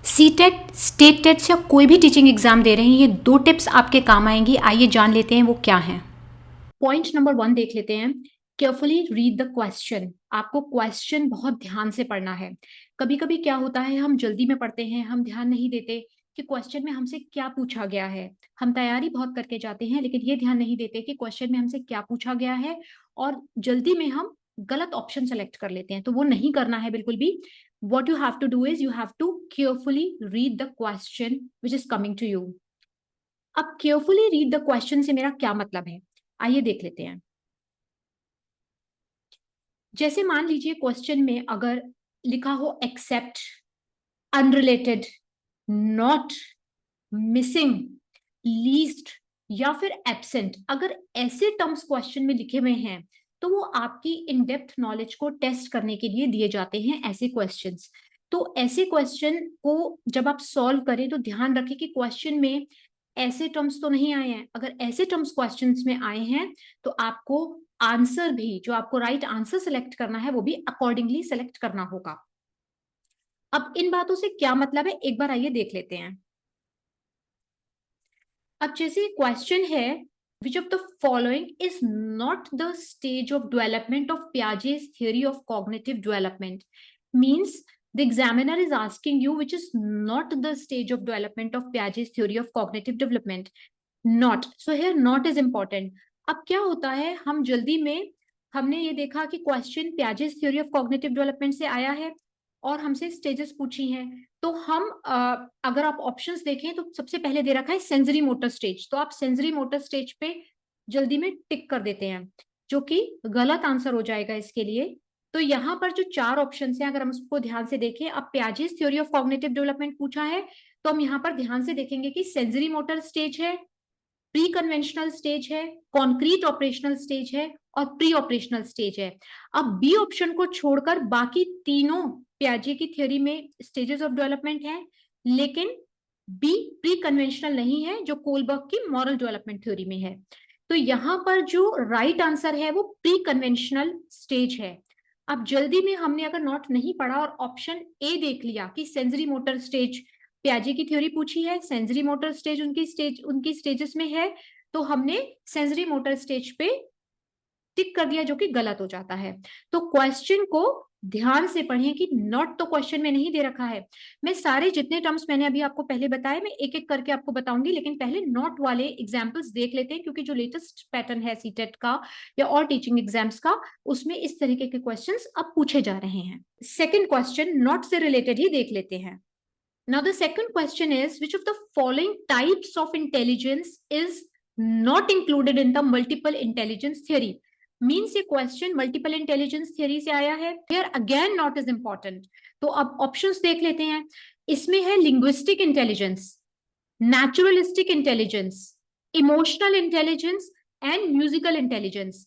CTET, state टेट्स या कोई भी टीचिंग एग्जाम दे रहे हैं, ये 2 टिप्स आपके काम आएंगी। आइए जान लेते हैं वो क्या हैं। पॉइंट नंबर 1 देख लेते हैं। Carefully read the question. आपको क्वेश्चन बहुत ध्यान से पढ़ना है। कभी कभी क्या होता है, हम जल्दी में पढ़ते हैं, हम ध्यान नहीं देते कि क्वेश्चन में हमसे क्या पूछा गया है। हम तैयारी बहुत करके जाते हैं लेकिन ये ध्यान नहीं देते कि क्वेश्चन में हमसे क्या पूछा गया है, और जल्दी में हम गलत ऑप्शन सेलेक्ट कर लेते हैं। तो वो नहीं करना है बिल्कुल भी। what you have to do is you have to carefully read the question which is coming to you. अब carefully read the question से मेरा क्या मतलब है, आइए देख लेते हैं। जैसे मान लीजिए क्वेश्चन में अगर लिखा हो except, unrelated, not, missing, least या फिर एब्सेंट, अगर ऐसे टर्म्स क्वेश्चन में लिखे हुए हैं तो वो आपकी इन डेप्थ नॉलेज को टेस्ट करने के लिए दिए जाते हैं ऐसे क्वेश्चंस। तो ऐसे क्वेश्चन को जब आप सॉल्व करें तो ध्यान रखें कि क्वेश्चन में ऐसे टर्म्स तो नहीं आए हैं। अगर ऐसे टर्म्स क्वेश्चंस में आए हैं तो आपको आंसर भी, जो आपको राइट आंसर सेलेक्ट करना है, वो भी अकॉर्डिंगली सेलेक्ट करना होगा। अब इन बातों से क्या मतलब है, एक बार आइए देख लेते हैं। अब जैसे क्वेश्चन है, which of the following is not the stage of development of Piaget's theory of cognitive development, means the examiner is asking you which is not the stage of development of Piaget's theory of cognitive development. Not, so here not is important. अब क्या होता है, हम जल्दी में हमने ये देखा कि question Piaget's theory of cognitive development से आया है और हमसे स्टेजेस पूछी हैं। तो हम अगर आप ऑप्शंस देखें तो सबसे पहले दे रखा है सेंसरी मोटर स्टेज, तो आप सेंसरी मोटर स्टेज पे जल्दी में टिक कर देते हैं, जो कि गलत आंसर हो जाएगा इसके लिए। तो यहाँ पर जो 4 ऑप्शन हैं, अगर हम उसको ध्यान से देखें, अब पियाजे's थ्योरी ऑफ कॉग्निटिव डेवलपमेंट पूछा है तो हम यहाँ पर ध्यान से देखेंगे कि सेंसरी मोटर स्टेज है, प्री कन्वेंशनल स्टेज है, कॉन्क्रीट ऑपरेशनल स्टेज है और प्री ऑपरेशनल स्टेज है। अब बी ऑप्शन को छोड़कर बाकी तीनों पियाजे की थ्योरी में स्टेजेस ऑफ डेवलपमेंट है, लेकिन बी प्री कन्वेंशनल नहीं है, जो कोलबर्ग की मॉरल डेवलपमेंट थ्योरी में है। तो यहां पर जो राइट आंसर है वो प्री कन्वेंशनल स्टेज है। अब जल्दी में हमने अगर नोट नहीं पढ़ा और ऑप्शन ए देख लिया कि सेंसरी मोटर स्टेज पियाजे की थ्योरी पूछी है, सेंसरी मोटर स्टेज उनकी स्टेजेस में है, तो हमने सेंसरी मोटर स्टेज पे टिक कर दिया, जो कि गलत हो जाता है। तो क्वेश्चन को ध्यान से पढ़ें कि नॉट तो क्वेश्चन में नहीं दे रखा है। मैं सारे जितने टर्म्स मैंने अभी आपको पहले बताए, मैं एक एक करके आपको बताऊंगी, लेकिन पहले नॉट वाले एग्जांपल्स देख लेते हैं, क्योंकि जो लेटेस्ट पैटर्न है सीटेट का या और टीचिंग एग्जाम्स का, उसमें इस तरीके के क्वेश्चंस अब पूछे जा रहे हैं। सेकेंड क्वेश्चन नॉट से रिलेटेड ही देख लेते हैं। Now, the second question is, which of the following types of intelligence is not included in the multiple intelligence theory? Means ये question multiple intelligence theory से आया है। Here again not is important. तो अब options देख लेते हैं। इसमें है linguistic intelligence, naturalistic intelligence, emotional intelligence and musical intelligence.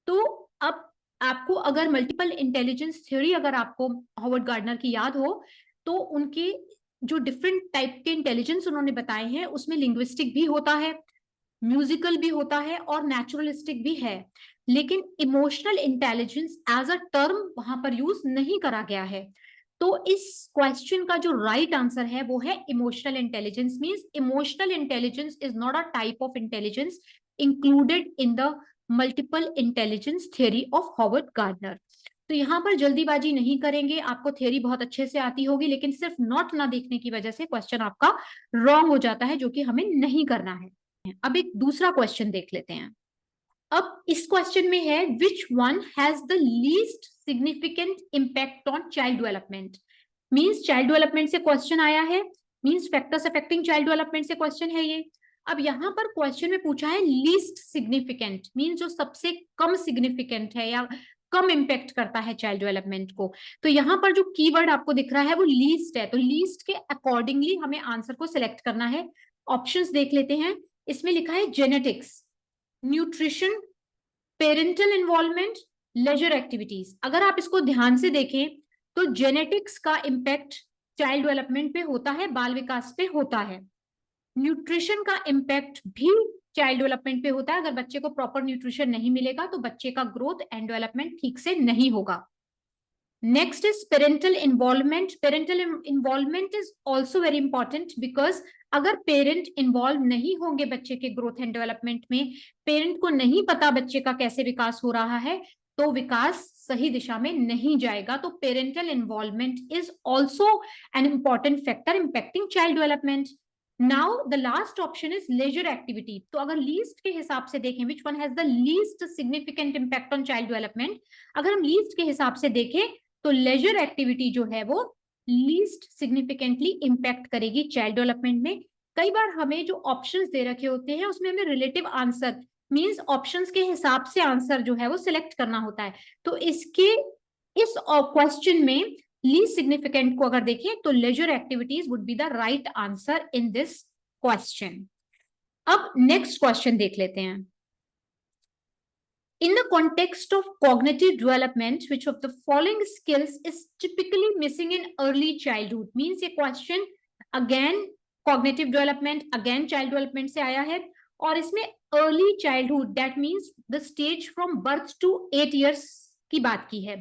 तो अब आपको अगर multiple intelligence theory अगर आपको हॉवर्ड गार्डनर की याद हो, तो उनकी जो डिफरेंट टाइप के इंटेलिजेंस उन्होंने बताए हैं उसमें लिंग्विस्टिक भी होता है, म्यूजिकल भी होता है और नेचुरलिस्टिक भी है, लेकिन emotional intelligence as a term वहां पर यूज नहीं करा गया है। तो इस क्वेश्चन का जो राइट आंसर है वो है emotional intelligence. Means emotional intelligence is not a type of intelligence included in the multiple intelligence theory of Howard Gardner. तो यहाँ पर जल्दीबाजी नहीं करेंगे, आपको थ्योरी बहुत अच्छे से आती होगी, लेकिन सिर्फ नोट ना देखने की वजह से क्वेश्चन आपका रॉन्ग हो जाता है, जो कि हमें नहीं करना है। अब एक दूसरा क्वेश्चन देख लेते हैं। अब इस क्वेश्चन में है, विच one has the least significant impact on child development. Means child development से क्वेश्चन आया है, means factors affecting child development से क्वेश्चन है ये। अब यहाँ पर क्वेश्चन में पूछा है लीस्ट सिग्निफिकेंट, मींस जो सबसे कम सिग्निफिकेंट है या कम इम्पैक्ट करता है चाइल्ड डेवलपमेंट को। तो यहाँ पर जो कीवर्ड आपको दिख रहा है वो लीस्ट है, तो लीस्ट के अकॉर्डिंगली हमें आंसर को सिलेक्ट करना है। ऑप्शंस देख लेते हैं। इसमें लिखा है genetics, nutrition, parental involvement, leisure activities. अगर आप इसको ध्यान से देखें तो जेनेटिक्स का इम्पैक्ट चाइल्ड डेवलपमेंट पे होता है, बाल विकास पे होता है। न्यूट्रिशन का इम्पैक्ट भी चाइल्ड डेवलपमेंट पे होता है। अगर बच्चे को प्रॉपर न्यूट्रिशन नहीं मिलेगा तो बच्चे का ग्रोथ एंड डेवलपमेंट ठीक से नहीं होगा। Next is parental involvement. Parental involvement is also very important because अगर पेरेंट इन्वॉल्व नहीं होंगे बच्चे के ग्रोथ एंड डेवलपमेंट में, पेरेंट को नहीं पता बच्चे का कैसे विकास हो रहा है, तो विकास सही दिशा में नहीं जाएगा. तो parental involvement is also an important factor impacting child development. Now the last option is leisure activity. तो अगर लीस्ट के हिसाब से देखें, which one has the least significant impact on child development, अगर हम लीस्ट के हिसाब से देखें तो लेजर एक्टिविटी जो है वो लीस्ट सिग्निफिकेंटली इम्पैक्ट करेगी चाइल्ड डेवलपमेंट में. कई बार हमें जो ऑप्शंस दे रखे होते हैं उसमें हमें रिलेटिव आंसर मींस ऑप्शंस के हिसाब से आंसर जो है वो सिलेक्ट करना होता है. तो इस क्वेश्चन में लीस्ट सिग्निफिकेंट को अगर देखें तो leisure activities would be the right answer in this question. अब नेक्स्ट क्वेश्चन देख लेते हैं. In the context of cognitive development, which of the following skills is typically missing in early childhood? Means ये question again cognitive development, again child development से आया है और इसमें early childhood, that means the stage from birth to 8 years की बात की है.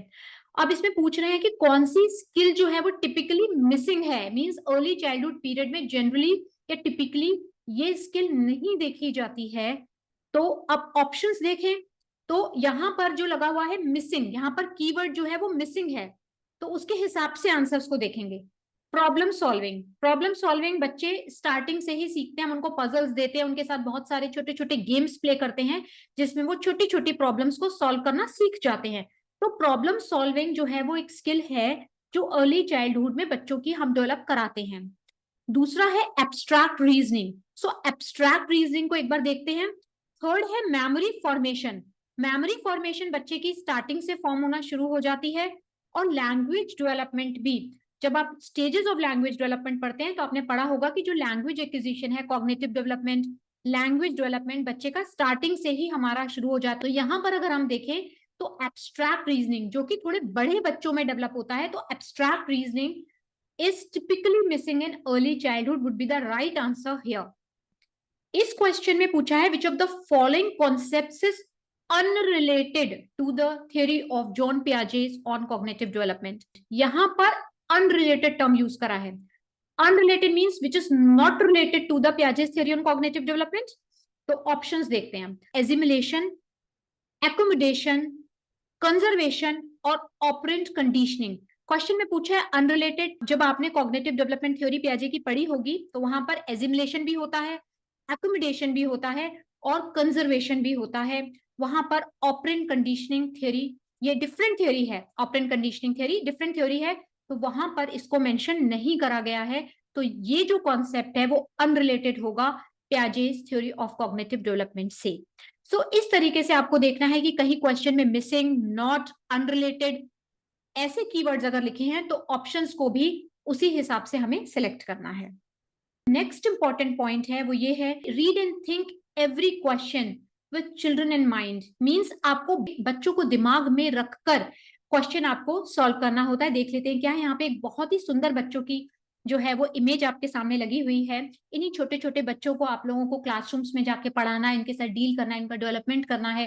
अब इसमें पूछ रहे हैं कि कौन सी स्किल जो है वो टिपिकली मिसिंग है. मींस अर्ली चाइल्डहुड पीरियड में जनरली या टिपिकली ये स्किल नहीं देखी जाती है. तो अब ऑप्शंस देखें तो यहां पर जो लगा हुआ है मिसिंग, यहां पर कीवर्ड जो है वो मिसिंग है, तो उसके हिसाब से आंसर्स को देखेंगे. Problem solving. प्रॉब्लम सॉल्विंग बच्चे स्टार्टिंग से ही सीखते हैं. हम उनको पजल्स देते हैं, उनके साथ बहुत सारे छोटे छोटे गेम्स प्ले करते हैं जिसमें वो छोटी छोटी प्रॉब्लम्स को सॉल्व करना सीख जाते हैं. तो प्रॉब्लम सॉल्विंग जो है वो एक स्किल है जो अर्ली चाइल्डहुड में बच्चों की हम डेवलप कराते हैं. दूसरा है एब्स्ट्रैक्ट रीजनिंग. सो एब्स्ट्रैक्ट रीजनिंग को एक बार देखते हैं. थर्ड है मेमोरी फॉर्मेशन. मेमोरी फॉर्मेशन बच्चे की स्टार्टिंग से फॉर्म होना शुरू हो जाती है. और लैंग्वेज डेवलपमेंट भी, जब आप स्टेजेस ऑफ लैंग्वेज डेवलपमेंट पढ़ते हैं तो आपने पढ़ा होगा कि जो लैंग्वेज एक्विजिशन है, कॉग्निटिव डेवलपमेंट, लैंग्वेज डेवलपमेंट बच्चे का स्टार्टिंग से ही हमारा शुरू हो जाता है. तो यहाँ पर अगर हम देखें तो एब्स्ट्रैक्ट रीजनिंग जो कि थोड़े बड़े बच्चों में डेवलप होता है, तो abstract reasoning is typically missing in early childhood would be the right answer here. इस क्वेश्चन में पूछा है which of the following concepts is unrelated to the theory of John Piaget's on cognitive development. यहां पर unrelated term use करा है. Unrelated means which is not related to the Piaget's theory on cognitive development. तो options देखते हैं. assimilation, accommodation, conservation और operant conditioning. Question में पूछा है अनरिलेटेड. जब आपने कॉग्निटिव डेवलपमेंट थ्योरी पियाजे की पढ़ी होगी तो वहां पर एजिमुलेशन भी होता है, एकोमोडेशन भी होता है और कंजर्वेशन भी होता है. वहां पर ऑपरेंट कंडीशनिंग थ्योरी, ये डिफरेंट थ्योरी है. Operant conditioning theory different theory है, तो वहां पर इसको मेंशन नहीं करा गया है. तो ये जो कॉन्सेप्ट है वो अनरिलेटेड होगा Piaget's theory of cognitive development से. सो इस तरीके से आपको देखना है कि कहीं क्वेश्चन में मिसिंग, नॉट, अनरिलेटेड ऐसे कीवर्ड्स अगर लिखे हैं तो ऑप्शंस को भी उसी हिसाब से हमें सिलेक्ट करना है. नेक्स्ट इंपॉर्टेंट पॉइंट है वो ये है, read and think every question with children in mind. Means आपको बच्चों को दिमाग में रखकर क्वेश्चन आपको सॉल्व करना होता है. देख लेते हैं क्या है. यहाँ पे एक बहुत ही सुंदर बच्चों की जो है वो इमेज आपके सामने लगी हुई है. इन्हीं छोटे छोटे बच्चों को आप लोगों को क्लासरूम्स में जाके पढ़ाना है, इनके साथ डील करना है, इनका डेवलपमेंट करना है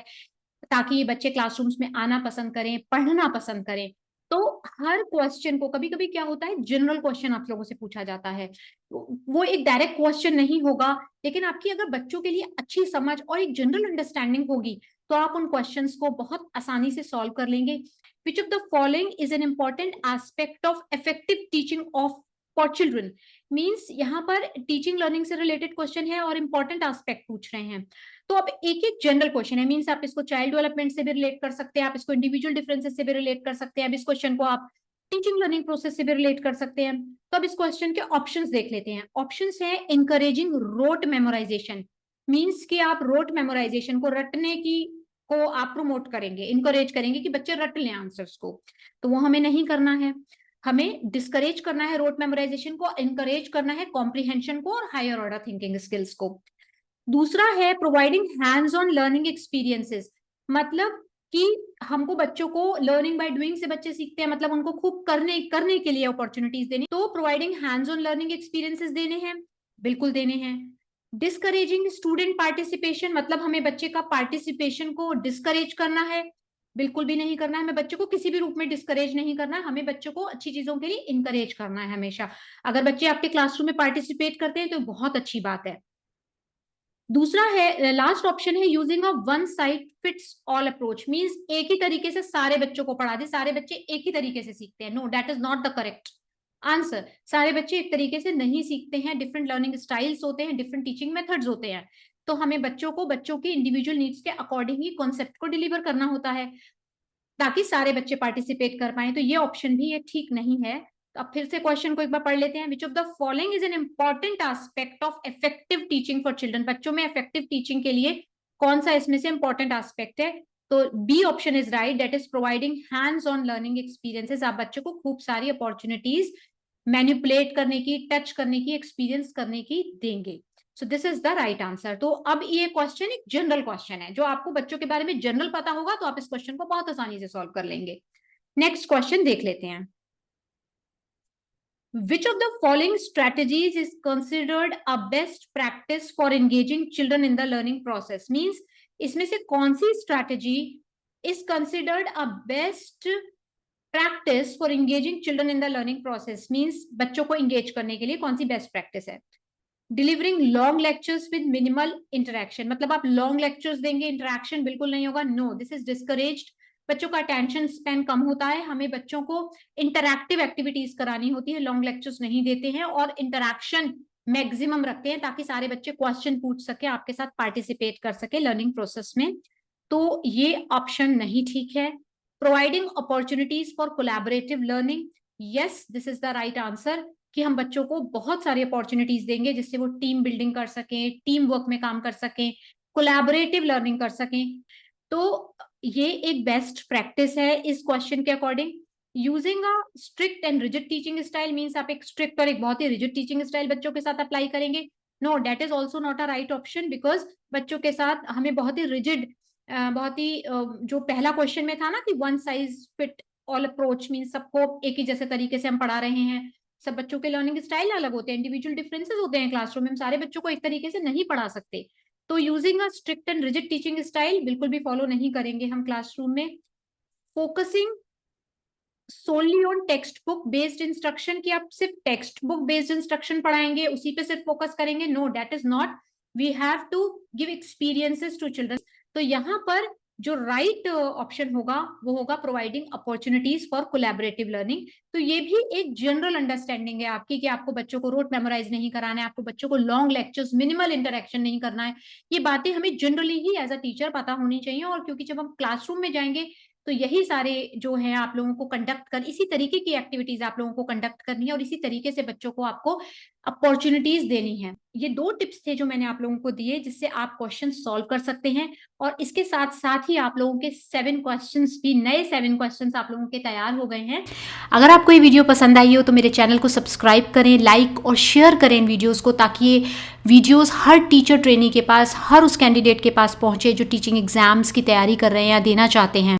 ताकि ये बच्चे क्लासरूम्स में आना पसंद करें, पढ़ना पसंद करें. तो हर क्वेश्चन को, कभी कभी क्या होता है जनरल क्वेश्चन आप लोगों से पूछा जाता है, वो एक डायरेक्ट क्वेश्चन नहीं होगा, लेकिन आपकी अगर बच्चों के लिए अच्छी समझ और एक जनरल अंडरस्टैंडिंग होगी तो आप उन क्वेश्चंस को बहुत आसानी से सॉल्व कर लेंगे. विच of the following is an important aspect of effective teaching of for children. Means यहाँ पर टीचिंग लर्निंग से रिलेटेड क्वेश्चन है और इंपॉर्टेंट एस्पेक्ट पूछ रहे हैं. तो अब एक एक जनरल क्वेश्चन है. मींस आप इसको चाइल्ड डेवलपमेंट से भी रिलेट कर सकते हैं, आप इसको इंडिविजुअल डिफरेंसेस से भी रिलेट कर सकते हैं, अब इस क्वेश्चन को आप टीचिंग लर्निंग प्रोसेस से भी रिलेट कर सकते हैं. तो अब इस क्वेश्चन के ऑप्शंस देख लेते हैं. ऑप्शंस है इंकरेजिंग रोट मेमोराइजेशन. मींस कि आप रोट मेमोराइजेशन को, रटने की को आप प्रमोट करेंगे, इंकरेज करेंगे कि बच्चे रट लें आंसर्स को. तो वो हमें नहीं करना है. हमें डिस्करेज करना है रोट मेमोराइजेशन को, इंकरेज करना है कॉम्प्रिहेंशन को और हायर ऑर्डर थिंकिंग स्किल्स को. दूसरा है providing hands on learning experiences. मतलब कि हमको बच्चों को लर्निंग बाय डूइंग से बच्चे सीखते हैं, मतलब उनको खूब करने के लिए अपॉर्चुनिटीज देनी. तो providing hands on learning experiences देने हैं, बिल्कुल देने हैं. डिस्करेजिंग स्टूडेंट पार्टिसिपेशन, मतलब हमें बच्चे का पार्टिसिपेशन को डिस्करेज करना है, बिल्कुल भी नहीं करना है। हमें बच्चे को किसी भी रूप में डिस्करेज नहीं करना है, हमें बच्चों को अच्छी चीजों के लिए इंकरेज करना है हमेशा। अगर बच्चे आपके क्लासरूम में पार्टिसिपेट करते हैं तो बहुत अच्छी बात है। दूसरा है, लास्ट ऑप्शन है, using a one size fits all approach, means एक ही तरीके से सारे बच्चों को पढ़ा दे, सारे बच्चे एक ही तरीके से सीखते हैं। No, that is not the correct answer. सारे बच्चे एक तरीके से नहीं सीखते हैं, डिफरेंट लर्निंग स्टाइल्स होते हैं, डिफरेंट टीचिंग मेथड्स होते हैं। तो हमें बच्चों को बच्चों की इंडिविजुअल नीड्स के अकॉर्डिंग ही कॉन्सेप्ट को डिलीवर करना होता है, ताकि सारे बच्चे पार्टिसिपेट कर पाए। तो ये ऑप्शन भी ये ठीक नहीं है। तो अब फिर से क्वेश्चन को एक बार पढ़ लेते हैं। विच of the following is an important aspect of effective teaching for children, बच्चों में इफेक्टिव टीचिंग के लिए कौन सा इसमें से इंपॉर्टेंट एस्पेक्ट है? तो B option is right, that is providing hands on learning experiences. आप बच्चों को खूब सारी अपॉर्चुनिटीज मैनिपुलेट करने की, टच करने की, एक्सपीरियंस करने की देंगे। So this is the right answer. तो अब ये क्वेश्चन एक जनरल क्वेश्चन है, जो आपको बच्चों के बारे में जनरल पता होगा तो आप इस क्वेश्चन को बहुत आसानी से सॉल्व कर लेंगे। नेक्स्ट क्वेश्चन देख लेते हैं। Which of the following strategies is considered a best practice for engaging children in the learning process? Means इसमें से कौन सी strategy is considered a best practice for engaging children in the learning process? Means बच्चों को engage करने के लिए कौन सी best practice है? Delivering long lectures with minimal interaction, मतलब आप long lectures देंगे, interaction बिल्कुल नहीं होगा। No, this is discouraged। बच्चों का अटेंशन स्पैन कम होता है, हमें बच्चों को इंटरैक्टिव एक्टिविटीज करानी होती है, लॉन्ग लेक्चर्स नहीं देते हैं, और इंटरैक्शन मैक्सिमम रखते हैं ताकि सारे बच्चे क्वेश्चन पूछ सके, आपके साथ पार्टिसिपेट कर सके लर्निंग प्रोसेस में। तो ये ऑप्शन नहीं ठीक है। Providing opportunities for collaborative learning, yes this is the right answer, कि हम बच्चों को बहुत सारी अपॉर्चुनिटीज देंगे जिससे वो टीम बिल्डिंग कर सकें, टीम वर्क में काम कर सकें, कोलैबोरेटिव लर्निंग कर सकें। तो ये एक बेस्ट प्रैक्टिस है इस क्वेश्चन के according. Using a strict and rigid teaching style, means आप एक स्ट्रिक्ट और एक बहुत ही रिजिड टीचिंग स्टाइल बच्चों के साथ अप्लाई करेंगे। No, that is also not a right option, because बच्चों के साथ हमें बहुत ही रिजिड, बहुत ही जो पहला क्वेश्चन में था ना कि one size fit all approach, means सबको एक ही जैसे तरीके से हम पढ़ा रहे हैं। सब बच्चों के लर्निंग स्टाइल अलग होते हैं, इंडिविजुअल डिफरेंसेस होते हैं क्लासरूम में, हम सारे बच्चों को एक तरीके से नहीं पढ़ा सकते। तो using a strict and rigid teaching style बिल्कुल भी फॉलो नहीं करेंगे हम क्लासरूम में। Focusing solely on textbook based instruction, की आप सिर्फ टेक्स्ट बुक बेस्ड इंस्ट्रक्शन पढ़ाएंगे, उसी पे सिर्फ फोकस करेंगे, no that is not. We have to give experiences to children. तो यहाँ पर जो राइट ऑप्शन होगा वो होगा providing opportunities for collaborative learning. तो ये भी एक जनरल अंडरस्टैंडिंग है आपकी कि आपको बच्चों को रोट मेमोराइज नहीं कराना है, आपको बच्चों को लॉन्ग लेक्चर्स, मिनिमल इंटरेक्शन नहीं करना है। ये बातें हमें जनरली ही एज अ टीचर पता होनी चाहिए, और क्योंकि जब हम क्लासरूम में जाएंगे तो यही सारे जो है आप लोगों को कंडक्ट कर, इसी तरीके की एक्टिविटीज आप लोगों को कंडक्ट करनी है, और इसी तरीके से बच्चों को आपको अपॉर्चुनिटीज देनी है। ये 2 टिप्स थे जो मैंने आप लोगों को दिए, जिससे आप क्वेश्चन सॉल्व कर सकते हैं। और इसके साथ साथ ही आप लोगों के 7 क्वेश्चंस भी, नए 7 क्वेश्चंस आप लोगों के तैयार हो गए हैं। अगर आपको ये वीडियो पसंद आई हो तो मेरे चैनल को सब्सक्राइब करें, लाइक और शेयर करें इन वीडियोस को, ताकि ये वीडियोस हर टीचर ट्रेनी के पास, हर उस कैंडिडेट के पास पहुंचे जो टीचिंग एग्जाम्स की तैयारी कर रहे हैं या देना चाहते हैं।